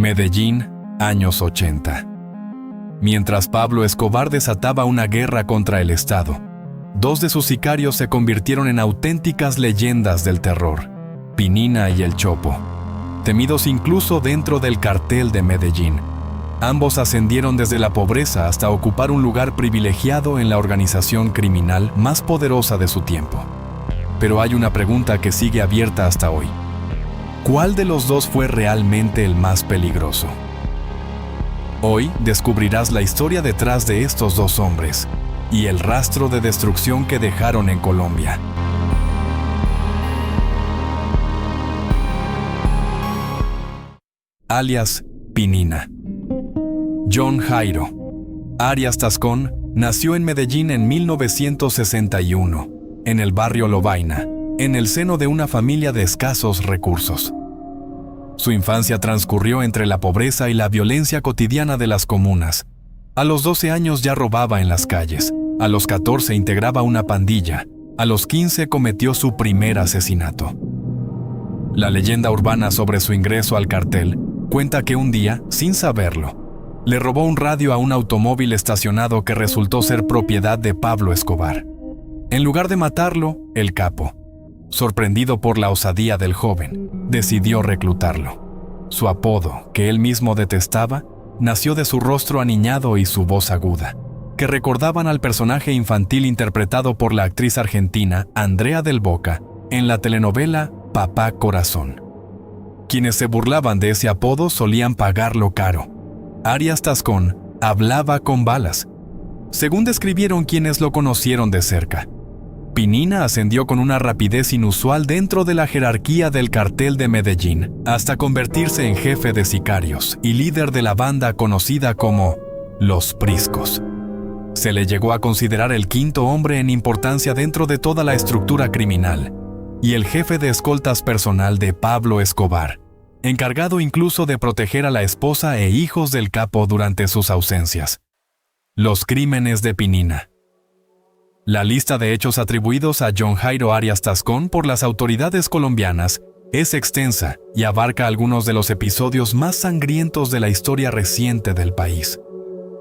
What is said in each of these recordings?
Medellín, años 80. Mientras Pablo Escobar desataba una guerra contra el Estado, dos de sus sicarios se convirtieron en auténticas leyendas del terror, Pinina y el Chopo, temidos incluso dentro del cartel de Medellín. Ambos ascendieron desde la pobreza hasta ocupar un lugar privilegiado en la organización criminal más poderosa de su tiempo. Pero hay una pregunta que sigue abierta hasta hoy. ¿Cuál de los dos fue realmente el más peligroso? Hoy descubrirás la historia detrás de estos dos hombres y el rastro de destrucción que dejaron en Colombia. Alias Pinina. John Jairo Arias Tascón nació en Medellín en 1961, en el barrio Lovaina, en el seno de una familia de escasos recursos. Su infancia transcurrió entre la pobreza y la violencia cotidiana de las comunas. A los 12 años ya robaba en las calles, a los 14 integraba una pandilla, a los 15 cometió su primer asesinato. La leyenda urbana sobre su ingreso al cartel cuenta que un día, sin saberlo, le robó un radio a un automóvil estacionado que resultó ser propiedad de Pablo Escobar. En lugar de matarlo, el capo, sorprendido por la osadía del joven, decidió reclutarlo. Su apodo, que él mismo detestaba, nació de su rostro aniñado y su voz aguda, que recordaban al personaje infantil interpretado por la actriz argentina Andrea del Boca en la telenovela Papá Corazón. Quienes se burlaban de ese apodo solían pagarlo caro. Arias Tascón hablaba con balas, según describieron quienes lo conocieron de cerca. Pinina ascendió con una rapidez inusual dentro de la jerarquía del cartel de Medellín, hasta convertirse en jefe de sicarios y líder de la banda conocida como Los Priscos. Se le llegó a considerar el quinto hombre en importancia dentro de toda la estructura criminal y el jefe de escoltas personal de Pablo Escobar, encargado incluso de proteger a la esposa e hijos del capo durante sus ausencias. Los crímenes de Pinina. La lista de hechos atribuidos a John Jairo Arias Tascón por las autoridades colombianas es extensa y abarca algunos de los episodios más sangrientos de la historia reciente del país.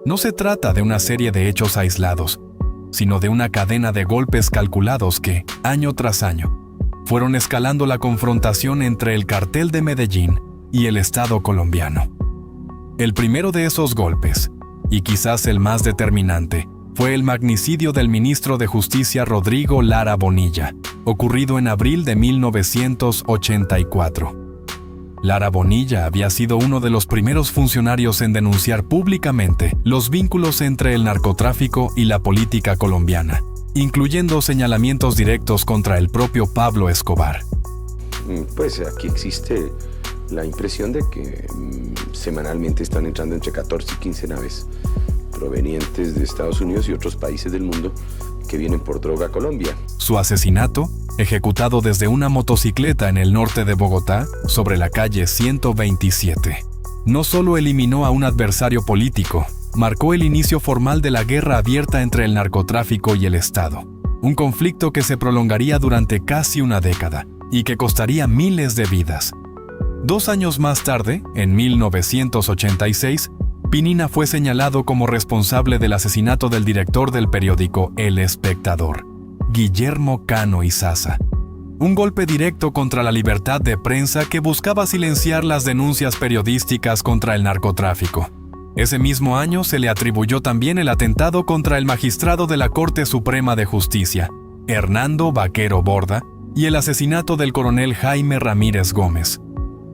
No se trata de una serie de hechos aislados, sino de una cadena de golpes calculados que, año tras año, fueron escalando la confrontación entre el cartel de Medellín y el Estado colombiano. El primero de esos golpes, y quizás el más determinante, fue el magnicidio del ministro de Justicia Rodrigo Lara Bonilla, ocurrido en abril de 1984. Lara Bonilla había sido uno de los primeros funcionarios en denunciar públicamente los vínculos entre el narcotráfico y la política colombiana, incluyendo señalamientos directos contra el propio Pablo Escobar. Pues aquí existe la impresión de que semanalmente están entrando entre 14 y 15 naves provenientes de Estados Unidos y otros países del mundo que vienen por droga a Colombia. Su asesinato, ejecutado desde una motocicleta en el norte de Bogotá, sobre la calle 127, no solo eliminó a un adversario político, marcó el inicio formal de la guerra abierta entre el narcotráfico y el Estado, un conflicto que se prolongaría durante casi una década y que costaría miles de vidas. 2 años más tarde, en 1986, Pinina fue señalado como responsable del asesinato del director del periódico El Espectador, Guillermo Cano Izaza. Un golpe directo contra la libertad de prensa que buscaba silenciar las denuncias periodísticas contra el narcotráfico. Ese mismo año se le atribuyó también el atentado contra el magistrado de la Corte Suprema de Justicia, Hernando Vaquero Borda, y el asesinato del coronel Jaime Ramírez Gómez,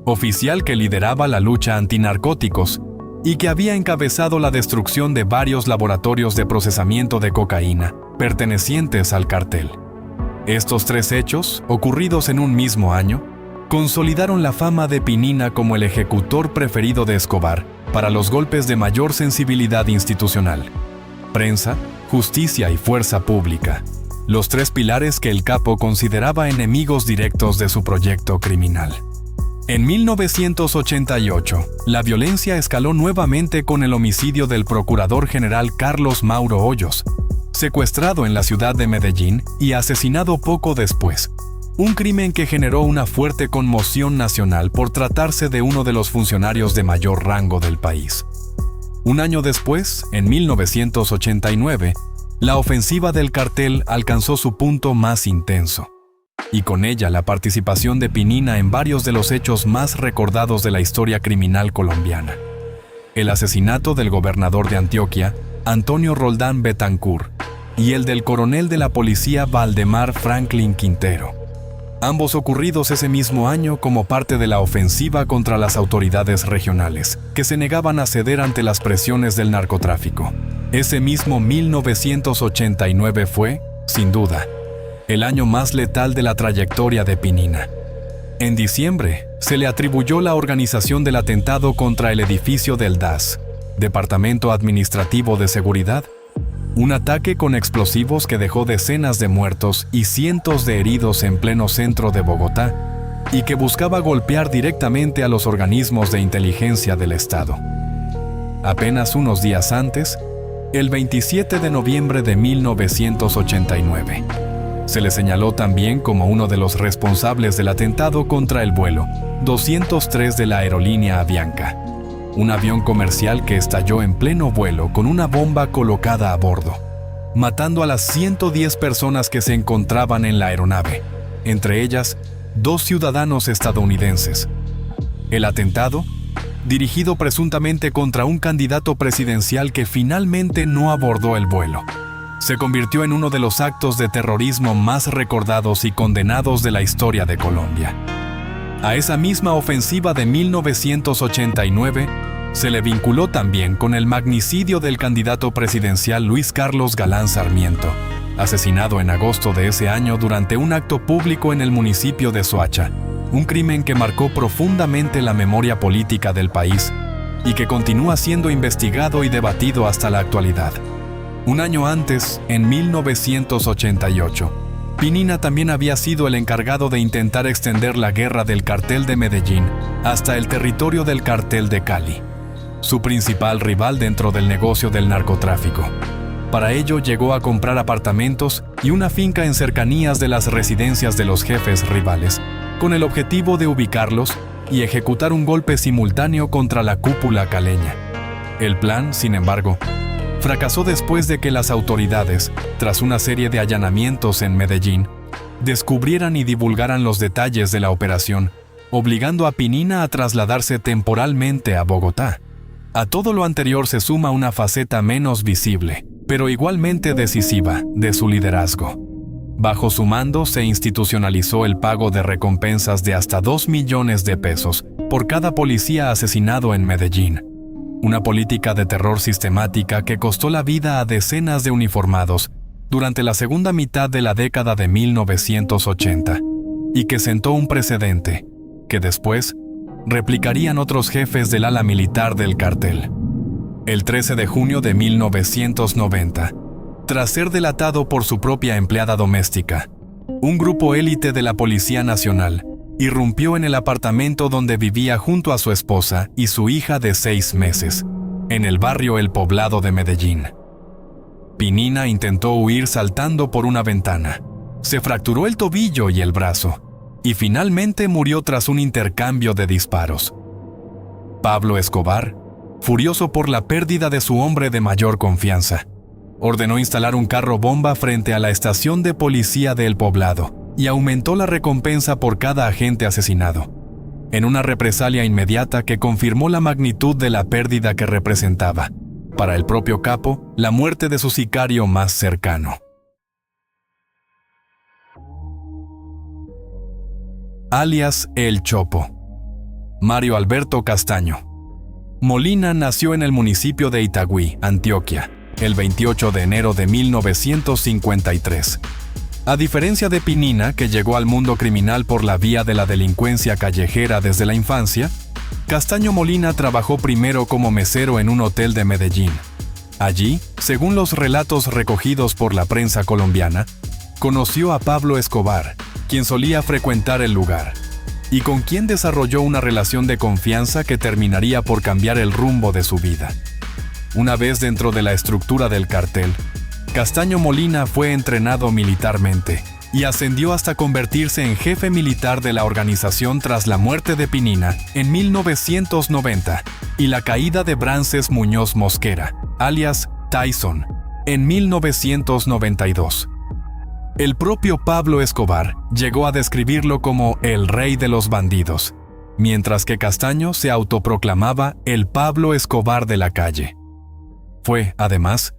oficial que lideraba la lucha antinarcóticos y que había encabezado la destrucción de varios laboratorios de procesamiento de cocaína pertenecientes al cartel. Estos 3 hechos, ocurridos en un mismo año, consolidaron la fama de Pinina como el ejecutor preferido de Escobar para los golpes de mayor sensibilidad institucional: prensa, justicia y fuerza pública, los 3 pilares que el capo consideraba enemigos directos de su proyecto criminal. En 1988, la violencia escaló nuevamente con el homicidio del procurador general Carlos Mauro Hoyos, secuestrado en la ciudad de Medellín y asesinado poco después. Un crimen que generó una fuerte conmoción nacional por tratarse de uno de los funcionarios de mayor rango del país. Un año después, en 1989, la ofensiva del cartel alcanzó su punto más intenso, y con ella la participación de Pinina en varios de los hechos más recordados de la historia criminal colombiana. El asesinato del gobernador de Antioquia, Antonio Roldán Betancur, y el del coronel de la policía Valdemar Franklin Quintero, ambos ocurridos ese mismo año como parte de la ofensiva contra las autoridades regionales, que se negaban a ceder ante las presiones del narcotráfico. Ese mismo 1989 fue, sin duda, el año más letal de la trayectoria de Pinina. En diciembre, se le atribuyó la organización del atentado contra el edificio del DAS, Departamento Administrativo de Seguridad, un ataque con explosivos que dejó decenas de muertos y cientos de heridos en pleno centro de Bogotá, y que buscaba golpear directamente a los organismos de inteligencia del Estado. Apenas unos días antes, el 27 de noviembre de 1989, se le señaló también como uno de los responsables del atentado contra el vuelo 203 de la aerolínea Avianca, un avión comercial que estalló en pleno vuelo con una bomba colocada a bordo, matando a las 110 personas que se encontraban en la aeronave, entre ellas 2 ciudadanos estadounidenses. El atentado, dirigido presuntamente contra un candidato presidencial que finalmente no abordó el vuelo, se convirtió en uno de los actos de terrorismo más recordados y condenados de la historia de Colombia. A esa misma ofensiva de 1989 se le vinculó también con el magnicidio del candidato presidencial Luis Carlos Galán Sarmiento, asesinado en agosto de ese año durante un acto público en el municipio de Soacha, un crimen que marcó profundamente la memoria política del país y que continúa siendo investigado y debatido hasta la actualidad. Un año antes, en 1988, Pinina también había sido el encargado de intentar extender la guerra del cartel de Medellín hasta el territorio del cartel de Cali, su principal rival dentro del negocio del narcotráfico. Para ello llegó a comprar apartamentos y una finca en cercanías de las residencias de los jefes rivales, con el objetivo de ubicarlos y ejecutar un golpe simultáneo contra la cúpula caleña. El plan, sin embargo, fracasó después de que las autoridades, tras una serie de allanamientos en Medellín, descubrieran y divulgaran los detalles de la operación, obligando a Pinina a trasladarse temporalmente a Bogotá. A todo lo anterior se suma una faceta menos visible, pero igualmente decisiva, de su liderazgo. Bajo su mando se institucionalizó el pago de recompensas de hasta 2 millones de pesos por cada policía asesinado en Medellín. Una política de terror sistemática que costó la vida a decenas de uniformados durante la segunda mitad de la década de 1980 y que sentó un precedente que después replicarían otros jefes del ala militar del cartel. El 13 de junio de 1990, tras ser delatado por su propia empleada doméstica, un grupo élite de la Policía Nacional irrumpió en el apartamento donde vivía junto a su esposa y su hija de 6 meses, en el barrio El Poblado de Medellín. Pinina intentó huir saltando por una ventana. Se fracturó el tobillo y el brazo, y finalmente murió tras un intercambio de disparos. Pablo Escobar, furioso por la pérdida de su hombre de mayor confianza, ordenó instalar un carro bomba frente a la estación de policía de El Poblado y aumentó la recompensa por cada agente asesinado, en una represalia inmediata que confirmó la magnitud de la pérdida que representaba, para el propio capo, la muerte de su sicario más cercano. Alias El Chopo. Mario Alberto Castaño. Molina nació en el municipio de Itagüí, Antioquia, el 28 de enero de 1953. A diferencia de Pinina, que llegó al mundo criminal por la vía de la delincuencia callejera desde la infancia, Castaño Molina trabajó primero como mesero en un hotel de Medellín. Allí, según los relatos recogidos por la prensa colombiana, conoció a Pablo Escobar, quien solía frecuentar el lugar, y con quien desarrolló una relación de confianza que terminaría por cambiar el rumbo de su vida. Una vez dentro de la estructura del cartel, Castaño Molina fue entrenado militarmente y ascendió hasta convertirse en jefe militar de la organización tras la muerte de Pinina en 1990 y la caída de Brances Muñoz Mosquera, alias Tyson, en 1992. El propio Pablo Escobar llegó a describirlo como el rey de los bandidos, mientras que Castaño se autoproclamaba el Pablo Escobar de la calle. Fue, además,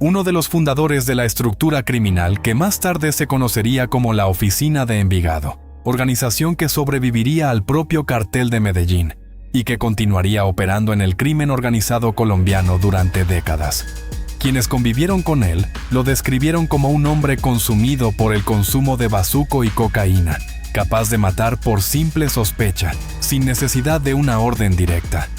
uno de los fundadores de la estructura criminal que más tarde se conocería como la Oficina de Envigado, organización que sobreviviría al propio Cartel de Medellín y que continuaría operando en el crimen organizado colombiano durante décadas. Quienes convivieron con él lo describieron como un hombre consumido por el consumo de bazuco y cocaína, capaz de matar por simple sospecha, sin necesidad de una orden directa.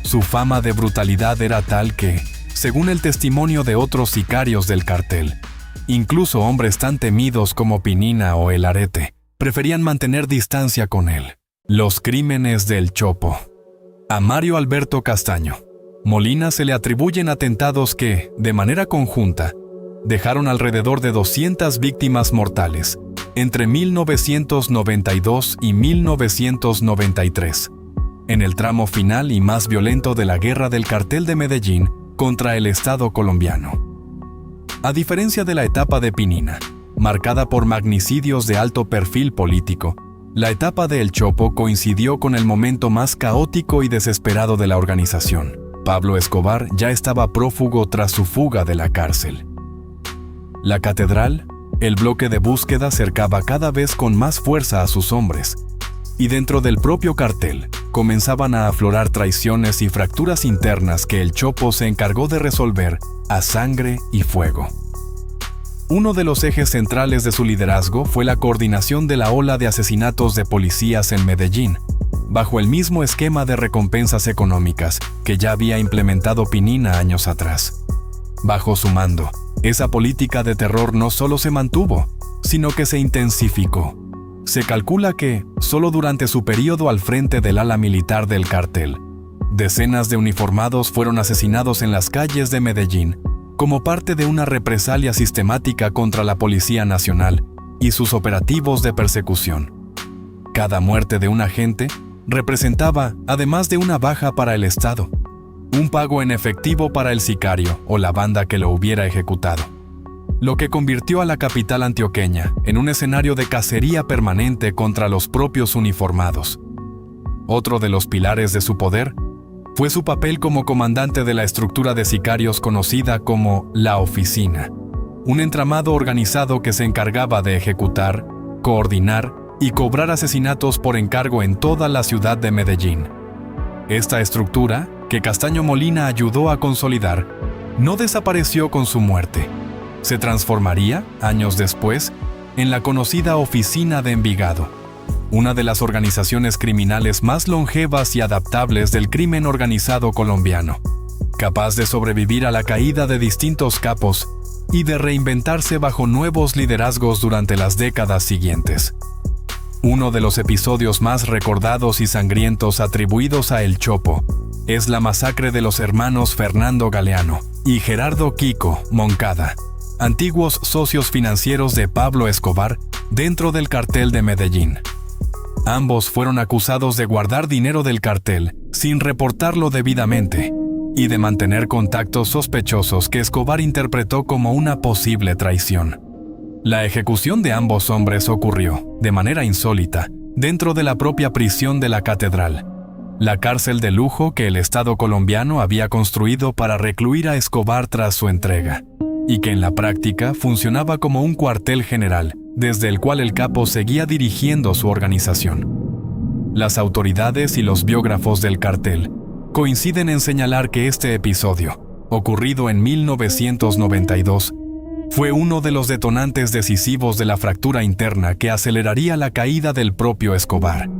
Su fama de brutalidad era tal que, según el testimonio de otros sicarios del cartel, incluso hombres tan temidos como Pinina o El Arete preferían mantener distancia con él. Los crímenes del Chopo. A Mario Alberto Castaño Molina se le atribuyen atentados que, de manera conjunta, dejaron alrededor de 200 víctimas mortales entre 1992 y 1993, en el tramo final y más violento de la guerra del Cartel de Medellín contra el Estado colombiano. A diferencia de la etapa de Pinina, marcada por magnicidios de alto perfil político, la etapa de El Chopo coincidió con el momento más caótico y desesperado de la organización. Pablo Escobar ya estaba prófugo tras su fuga de la cárcel. La Catedral, el bloque de búsqueda cercaba cada vez con más fuerza a sus hombres, y dentro del propio cartel comenzaban a aflorar traiciones y fracturas internas que El Chopo se encargó de resolver a sangre y fuego. Uno de los ejes centrales de su liderazgo fue la coordinación de la ola de asesinatos de policías en Medellín, bajo el mismo esquema de recompensas económicas que ya había implementado Pinina años atrás. Bajo su mando, esa política de terror no solo se mantuvo, sino que se intensificó. Se calcula que, solo durante su periodo al frente del ala militar del cartel, decenas de uniformados fueron asesinados en las calles de Medellín como parte de una represalia sistemática contra la Policía Nacional y sus operativos de persecución. Cada muerte de un agente representaba, además de una baja para el Estado, un pago en efectivo para el sicario o la banda que lo hubiera ejecutado, lo que convirtió a la capital antioqueña en un escenario de cacería permanente contra los propios uniformados. Otro de los pilares de su poder fue su papel como comandante de la estructura de sicarios conocida como La Oficina, un entramado organizado que se encargaba de ejecutar, coordinar y cobrar asesinatos por encargo en toda la ciudad de Medellín. Esta estructura, que Castaño Molina ayudó a consolidar, no desapareció con su muerte. Se transformaría, años después, en la conocida Oficina de Envigado, una de las organizaciones criminales más longevas y adaptables del crimen organizado colombiano, capaz de sobrevivir a la caída de distintos capos y de reinventarse bajo nuevos liderazgos durante las décadas siguientes. Uno de los episodios más recordados y sangrientos atribuidos a El Chopo es la masacre de los hermanos Fernando Galeano y Gerardo Kiko Moncada, antiguos socios financieros de Pablo Escobar dentro del Cartel de Medellín. Ambos fueron acusados de guardar dinero del cartel sin reportarlo debidamente y de mantener contactos sospechosos que Escobar interpretó como una posible traición. La ejecución de ambos hombres ocurrió, de manera insólita, dentro de la propia prisión de la Catedral, la cárcel de lujo que el Estado colombiano había construido para recluir a Escobar tras su entrega, y que en la práctica funcionaba como un cuartel general, desde el cual el capo seguía dirigiendo su organización. Las autoridades y los biógrafos del cartel coinciden en señalar que este episodio, ocurrido en 1992, fue uno de los detonantes decisivos de la fractura interna que aceleraría la caída del propio Escobar,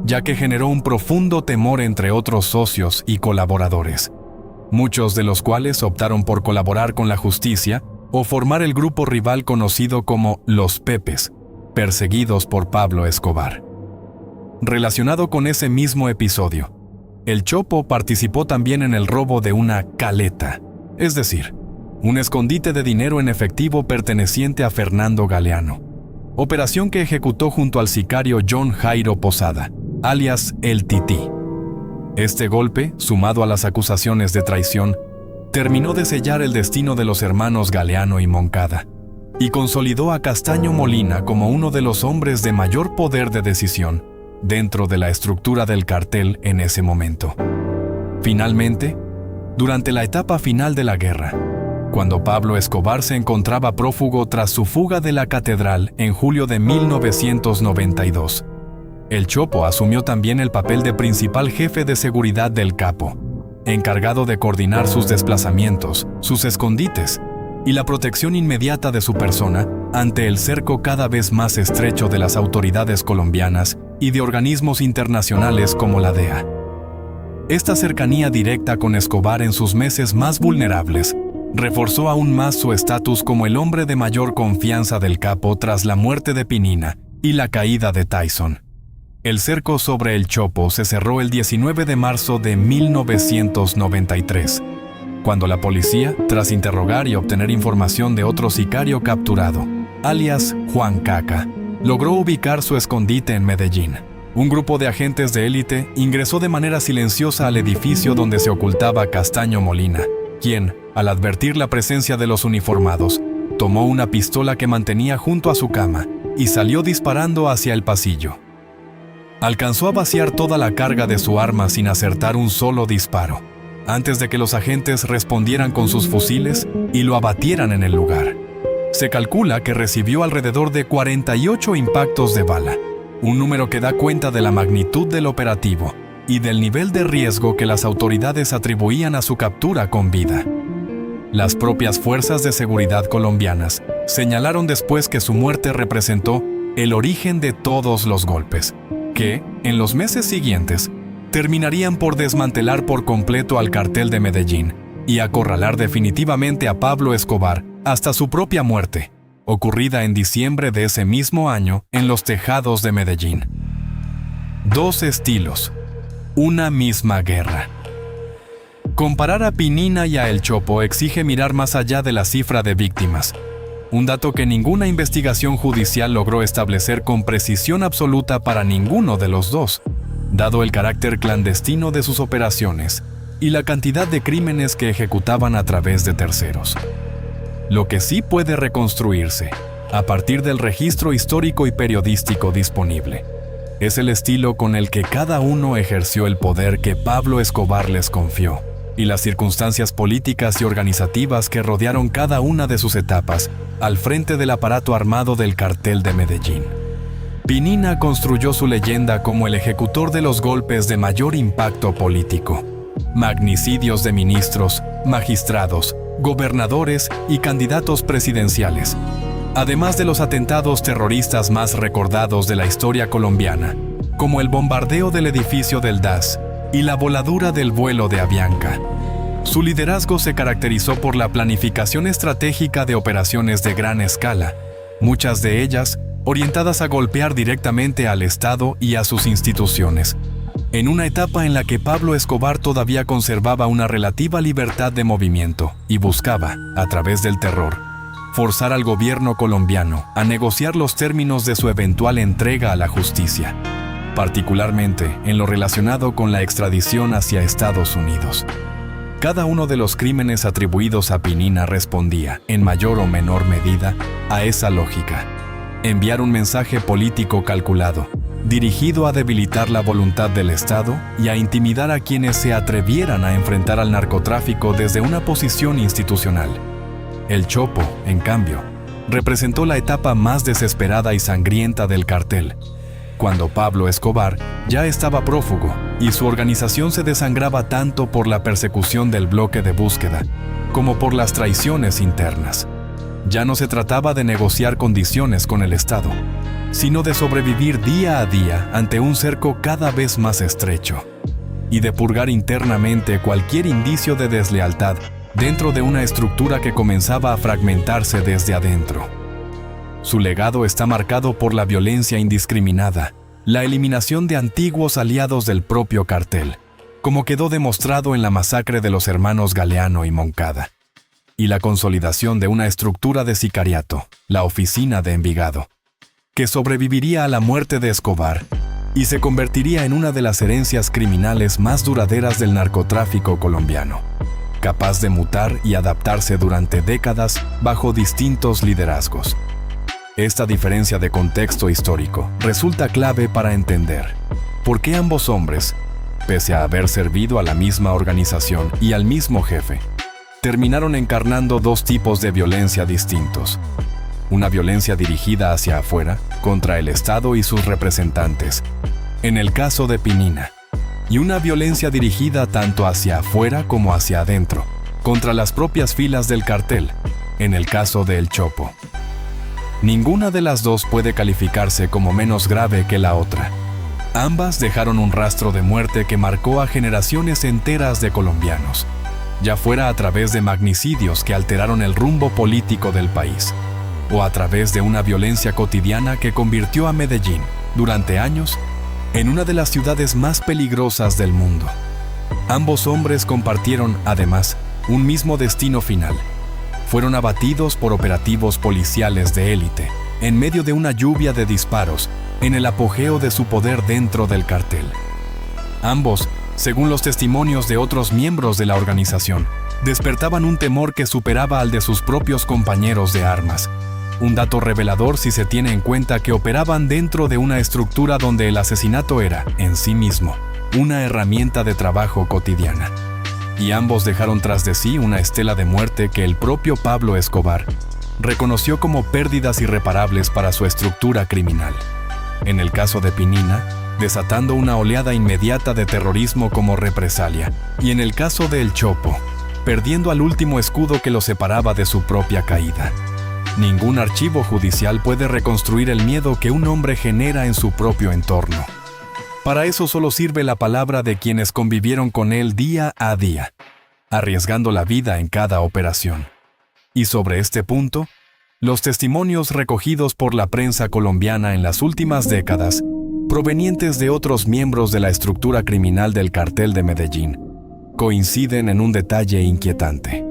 ya que generó un profundo temor entre otros socios y colaboradores, muchos de los cuales optaron por colaborar con la justicia o formar el grupo rival conocido como Los Pepes, perseguidos por Pablo Escobar. Relacionado con ese mismo episodio, El Chopo participó también en el robo de una caleta, es decir, un escondite de dinero en efectivo perteneciente a Fernando Galeano, operación que ejecutó junto al sicario John Jairo Posada, alias El Tití. Este golpe, sumado a las acusaciones de traición, terminó de sellar el destino de los hermanos Galeano y Moncada, y consolidó a Castaño Molina como uno de los hombres de mayor poder de decisión dentro de la estructura del cartel en ese momento. Finalmente, durante la etapa final de la guerra, cuando Pablo Escobar se encontraba prófugo tras su fuga de la catedral en julio de 1992, el Chopo asumió también el papel de principal jefe de seguridad del capo, encargado de coordinar sus desplazamientos, sus escondites y la protección inmediata de su persona ante el cerco cada vez más estrecho de las autoridades colombianas y de organismos internacionales como la DEA. Esta cercanía directa con Escobar en sus meses más vulnerables reforzó aún más su estatus como el hombre de mayor confianza del capo tras la muerte de Pinina y la caída de Tyson. El cerco sobre el Chopo se cerró el 19 de marzo de 1993, cuando la policía, tras interrogar y obtener información de otro sicario capturado, alias Juan Caca, logró ubicar su escondite en Medellín. Un grupo de agentes de élite ingresó de manera silenciosa al edificio donde se ocultaba Castaño Molina, quien, al advertir la presencia de los uniformados, tomó una pistola que mantenía junto a su cama y salió disparando hacia el pasillo. Alcanzó a vaciar toda la carga de su arma sin acertar un solo disparo, antes de que los agentes respondieran con sus fusiles y lo abatieran en el lugar. Se calcula que recibió alrededor de 48 impactos de bala, un número que da cuenta de la magnitud del operativo y del nivel de riesgo que las autoridades atribuían a su captura con vida. Las propias fuerzas de seguridad colombianas señalaron después que su muerte representó el origen de todos los golpes, que, en los meses siguientes, terminarían por desmantelar por completo al cartel de Medellín y acorralar definitivamente a Pablo Escobar hasta su propia muerte, ocurrida en diciembre de ese mismo año en los tejados de Medellín. Dos estilos, una misma guerra. Comparar a Pinina y a El Chopo exige mirar más allá de la cifra de víctimas, un dato que ninguna investigación judicial logró establecer con precisión absoluta para ninguno de los dos, dado el carácter clandestino de sus operaciones y la cantidad de crímenes que ejecutaban a través de terceros. Lo que sí puede reconstruirse, a partir del registro histórico y periodístico disponible, es el estilo con el que cada uno ejerció el poder que Pablo Escobar les confió, y las circunstancias políticas y organizativas que rodearon cada una de sus etapas al frente del aparato armado del cartel de Medellín. Pinina construyó su leyenda como el ejecutor de los golpes de mayor impacto político. Magnicidios de ministros, magistrados, gobernadores y candidatos presidenciales, además de los atentados terroristas más recordados de la historia colombiana, como el bombardeo del edificio del DAS y la voladura del vuelo de Avianca. Su liderazgo se caracterizó por la planificación estratégica de operaciones de gran escala, muchas de ellas orientadas a golpear directamente al Estado y a sus instituciones, en una etapa en la que Pablo Escobar todavía conservaba una relativa libertad de movimiento y buscaba, a través del terror, forzar al gobierno colombiano a negociar los términos de su eventual entrega a la justicia, particularmente en lo relacionado con la extradición hacia Estados Unidos. Cada uno de los crímenes atribuidos a Pinina respondía, en mayor o menor medida, a esa lógica: enviar un mensaje político calculado, dirigido a debilitar la voluntad del Estado y a intimidar a quienes se atrevieran a enfrentar al narcotráfico desde una posición institucional. El Chopo, en cambio, representó la etapa más desesperada y sangrienta del cartel, cuando Pablo Escobar ya estaba prófugo y su organización se desangraba tanto por la persecución del bloque de búsqueda como por las traiciones internas. Ya no se trataba de negociar condiciones con el Estado, sino de sobrevivir día a día ante un cerco cada vez más estrecho y de purgar internamente cualquier indicio de deslealtad dentro de una estructura que comenzaba a fragmentarse desde adentro. Su legado está marcado por la violencia indiscriminada, la eliminación de antiguos aliados del propio cartel, como quedó demostrado en la masacre de los hermanos Galeano y Moncada, y la consolidación de una estructura de sicariato, la Oficina de Envigado, que sobreviviría a la muerte de Escobar y se convertiría en una de las herencias criminales más duraderas del narcotráfico colombiano, capaz de mutar y adaptarse durante décadas bajo distintos liderazgos. Esta diferencia de contexto histórico resulta clave para entender por qué ambos hombres, pese a haber servido a la misma organización y al mismo jefe, terminaron encarnando dos tipos de violencia distintos. Una violencia dirigida hacia afuera, contra el Estado y sus representantes, en el caso de Pinina, y una violencia dirigida tanto hacia afuera como hacia adentro, contra las propias filas del cartel, en el caso de El Chopo. Ninguna de las dos puede calificarse como menos grave que la otra. Ambas dejaron un rastro de muerte que marcó a generaciones enteras de colombianos, ya fuera a través de magnicidios que alteraron el rumbo político del país, o a través de una violencia cotidiana que convirtió a Medellín, durante años, en una de las ciudades más peligrosas del mundo. Ambos hombres compartieron, además, un mismo destino final. Fueron abatidos por operativos policiales de élite, en medio de una lluvia de disparos, en el apogeo de su poder dentro del cartel. Ambos, según los testimonios de otros miembros de la organización, despertaban un temor que superaba al de sus propios compañeros de armas. Un dato revelador si se tiene en cuenta que operaban dentro de una estructura donde el asesinato era, en sí mismo, una herramienta de trabajo cotidiana. Y ambos dejaron tras de sí una estela de muerte que el propio Pablo Escobar reconoció como pérdidas irreparables para su estructura criminal. En el caso de Pinina, desatando una oleada inmediata de terrorismo como represalia, y en el caso de El Chopo, perdiendo al último escudo que lo separaba de su propia caída. Ningún archivo judicial puede reconstruir el miedo que un hombre genera en su propio entorno. Para eso solo sirve la palabra de quienes convivieron con él día a día, arriesgando la vida en cada operación. Y sobre este punto, los testimonios recogidos por la prensa colombiana en las últimas décadas, provenientes de otros miembros de la estructura criminal del cartel de Medellín, coinciden en un detalle inquietante.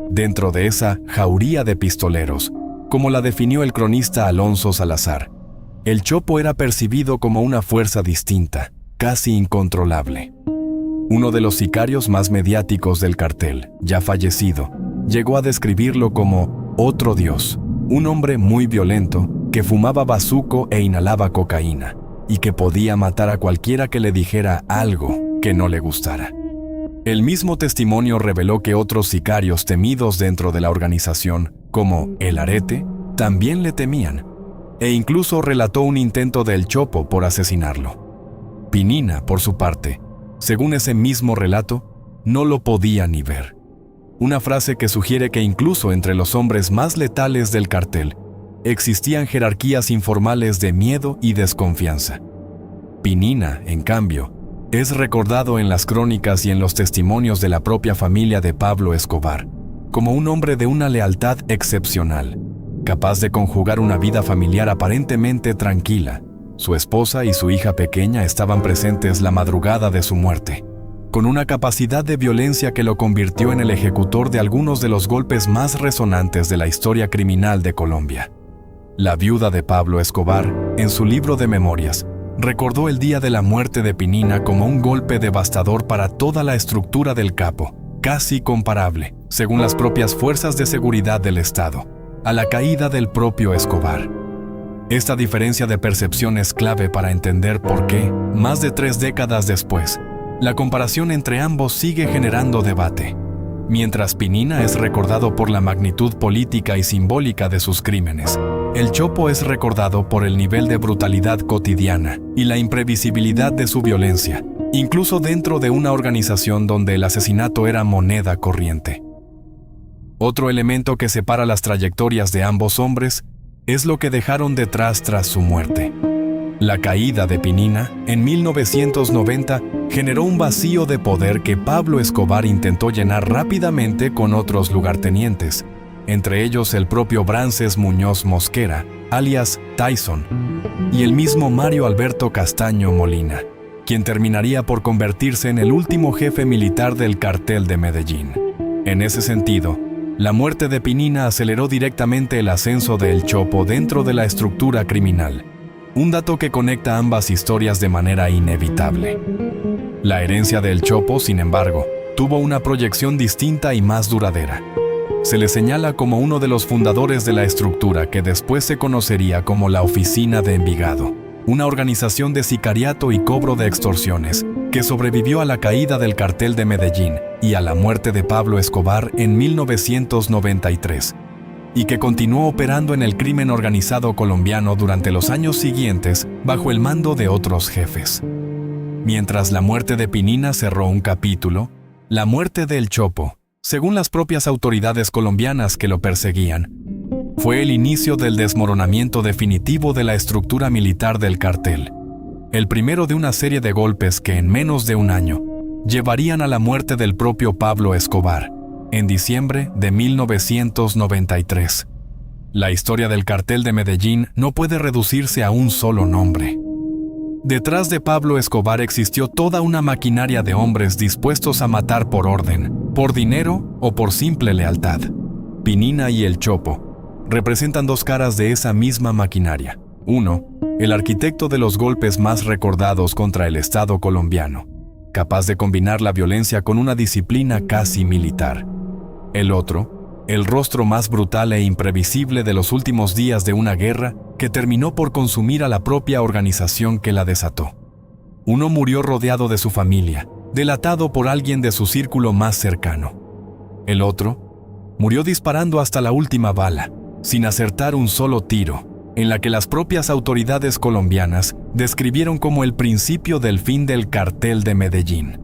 Dentro de esa jauría de pistoleros, como la definió el cronista Alonso Salazar, El Chopo era percibido como una fuerza distinta, casi incontrolable. Uno de los sicarios más mediáticos del cartel, ya fallecido, llegó a describirlo como otro dios, un hombre muy violento que fumaba bazuco e inhalaba cocaína, y que podía matar a cualquiera que le dijera algo que no le gustara. El mismo testimonio reveló que otros sicarios temidos dentro de la organización, como El Arete, también le temían, e incluso relató un intento de El Chopo por asesinarlo. Pinina, por su parte, según ese mismo relato, no lo podía ni ver. Una frase que sugiere que incluso entre los hombres más letales del cartel existían jerarquías informales de miedo y desconfianza. Pinina, en cambio, es recordado en las crónicas y en los testimonios de la propia familia de Pablo Escobar como un hombre de una lealtad excepcional, capaz de conjugar una vida familiar aparentemente tranquila. Su esposa y su hija pequeña estaban presentes la madrugada de su muerte, con una capacidad de violencia que lo convirtió en el ejecutor de algunos de los golpes más resonantes de la historia criminal de Colombia. La viuda de Pablo Escobar, en su libro de memorias, recordó el día de la muerte de Pinina como un golpe devastador para toda la estructura del capo, casi comparable, según las propias fuerzas de seguridad del Estado, a la caída del propio Escobar. Esta diferencia de percepción es clave para entender por qué, más de 3 décadas después, la comparación entre ambos sigue generando debate. Mientras Pinina es recordado por la magnitud política y simbólica de sus crímenes, El Chopo es recordado por el nivel de brutalidad cotidiana y la imprevisibilidad de su violencia, incluso dentro de una organización donde el asesinato era moneda corriente. Otro elemento que separa las trayectorias de ambos hombres es lo que dejaron detrás tras su muerte. La caída de Pinina, en 1990, generó un vacío de poder que Pablo Escobar intentó llenar rápidamente con otros lugartenientes, entre ellos el propio Brances Muñoz Mosquera, alias Tyson, y el mismo Mario Alberto Castaño Molina, quien terminaría por convertirse en el último jefe militar del cartel de Medellín. En ese sentido, la muerte de Pinina aceleró directamente el ascenso de El Chopo dentro de la estructura criminal, Un dato que conecta ambas historias de manera inevitable. La herencia del Chopo, sin embargo, tuvo una proyección distinta y más duradera. Se le señala como uno de los fundadores de la estructura que después se conocería como la Oficina de Envigado, una organización de sicariato y cobro de extorsiones que sobrevivió a la caída del cartel de Medellín y a la muerte de Pablo Escobar en 1993, y que continuó operando en el crimen organizado colombiano durante los años siguientes bajo el mando de otros jefes. Mientras la muerte de Pinina cerró un capítulo, la muerte del Chopo, según las propias autoridades colombianas que lo perseguían, fue el inicio del desmoronamiento definitivo de la estructura militar del cartel, el primero de una serie de golpes que en menos de un año llevarían a la muerte del propio Pablo Escobar, en diciembre de 1993. La historia del cartel de Medellín no puede reducirse a un solo nombre. Detrás de Pablo Escobar existió toda una maquinaria de hombres dispuestos a matar por orden, por dinero o por simple lealtad. Pinina y el Chopo representan dos caras de esa misma maquinaria. Uno, el arquitecto de los golpes más recordados contra el Estado colombiano, capaz de combinar la violencia con una disciplina casi militar. El otro, el rostro más brutal e imprevisible de los últimos días de una guerra que terminó por consumir a la propia organización que la desató. Uno murió rodeado de su familia, delatado por alguien de su círculo más cercano. El otro murió disparando hasta la última bala, sin acertar un solo tiro, en la que las propias autoridades colombianas describieron como el principio del fin del cartel de Medellín.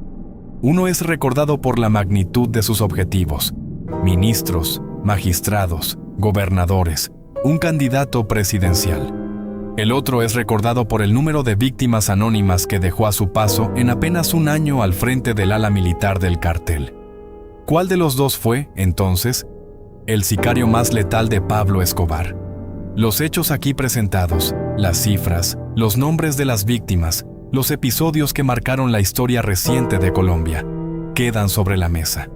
Uno es recordado por la magnitud de sus objetivos: ministros, magistrados, gobernadores, un candidato presidencial. El otro es recordado por el número de víctimas anónimas que dejó a su paso en apenas un año al frente del ala militar del cartel. ¿Cuál de los dos fue, entonces, el sicario más letal de Pablo Escobar? Los hechos aquí presentados, las cifras, los nombres de las víctimas, los episodios que marcaron la historia reciente de Colombia, quedan sobre la mesa.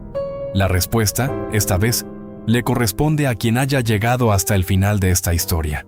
La respuesta, esta vez, le corresponde a quien haya llegado hasta el final de esta historia.